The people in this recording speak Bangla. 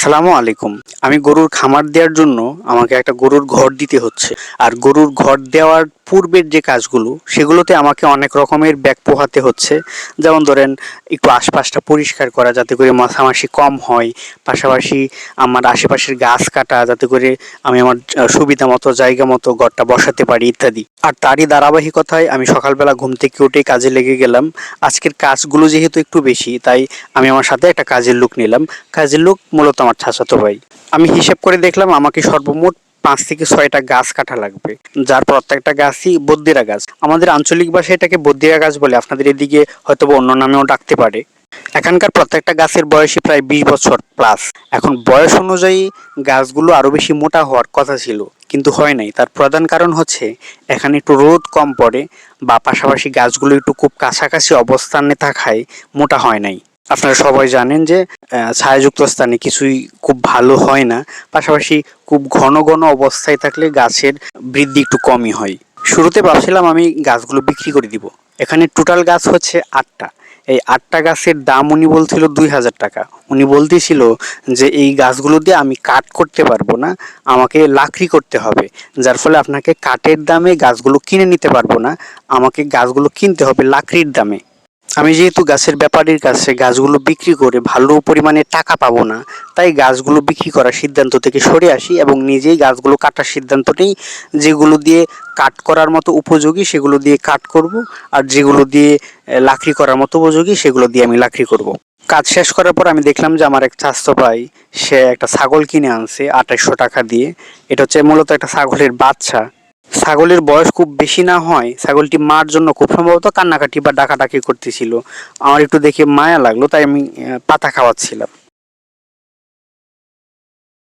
আসসালামু আলাইকুম। আমি গরুর খামার দেওয়ার জন্য আমাকে একটা গরুর ঘর দিতে হচ্ছে। আর গরুর ঘর দেওয়ার পূর্বের যে কাজগুলো সেগুলোতে আমাকে অনেক রকমের ব্যাক পোহাতে হচ্ছে। যেমন ধরেন একটু আশপাশটা পরিষ্কার করা যাতে করে মশামাছি কম হয়। পাশাপাশি আমার আশেপাশের গাছ কাটা যাতে করে আমি আমার সুবিধা মতো জায়গা মতো ঘরটা বসাতে পারি ইত্যাদি। আর তারই ধারাবাহিকতায় আমি সকালবেলা ঘুম থেকে উঠেই কাজে লেগে গেলাম। আজকের কাজগুলো যেহেতু একটু বেশি তাই আমি আমার সাথে একটা কাজের লোক নিলাম। কাজের লোক মূলত আমার চাচাতো ভাই। আমি হিসেব করে দেখলাম আমাকে সর্বমোট ৫ থেকে ৬টা গাছ কাটা লাগবে, যার প্রত্যেকটা গাছই বদ্দিরা গাছ। আমাদের আঞ্চলিক ভাষায় এটাকে বদ্দিরা গাছ বলে, আপনাদের এদিকে হয়তোবা অন্য নামেও ডাকতে পারে। এখানকার প্রত্যেকটা গাছের বয়সই প্রায় ২০ বছর প্লাস। এখন বয়স অনুযায়ী গাছগুলো আরো বেশি মোটা হওয়ার কথা ছিল, কিন্তু হয় নাই। তার প্রধান কারণ হচ্ছে এখানে একটু রোদ কম পড়ে বা পাশাপাশি গাছগুলো একটু খুব কাছাকাছি অবস্থানে থাকায় মোটা হয় নাই। আপনারা সবাই জানেন যে ছায়াযুক্ত স্থানে কিছুই খুব ভালো হয় না। পাশাপাশি খুব ঘন ঘন অবস্থায় থাকলে গাছের বৃদ্ধি একটু কমই হয়। শুরুতে ভাবছিলাম আমি গাছগুলো বিক্রি করে দিব। এখানে টোটাল গাছ হচ্ছে ৮টা। এই ৮টা গাছের দাম উনি বলছিল ২,০০০ টাকা। উনি বলতেছিল যে এই গাছগুলো দিয়ে আমি কাঠ করতে পারবো না, আমাকে লাকড়ি করতে হবে, যার ফলে আপনাকে কাঠের দামে গাছগুলো কিনে নিতে পারবো না, আমাকে গাছগুলো কিনতে হবে লাকড়ির দামে। আমি যেহেতু গাছের ব্যাপারীর কাছে গাছগুলো বিক্রি করে ভালো পরিমাণে টাকা পাবো না, তাই গাছগুলো বিক্রি করার সিদ্ধান্ত থেকে সরে আসি এবং নিজেই গাছগুলো কাটার সিদ্ধান্ত নিই। যেগুলো দিয়ে কাঠ করার মতো উপযোগী সেগুলো দিয়ে কাঠ করব, আর যেগুলো দিয়ে লাকড়ি করার মতো উপযোগী সেগুলো দিয়ে আমি লাকড়ি করব। কাজ শেষ করার পর আমি দেখলাম যে আমার এক চাচাতো ভাই সে একটা ছাগল কিনে আনছে ২৮০০ টাকা দিয়ে। এটা হচ্ছে মূলত একটা ছাগলের বাচ্চা। ছাগলের বয়স খুব বেশি না হয় ছাগলটি মার জন্য খুব সম্ভবত কান্নাকাটি বা ডাকাডাকি করতেছিল। আমার একটু দেখে মায়া লাগলো, তাই আমি পাতা খাওয়াচ্ছিলাম।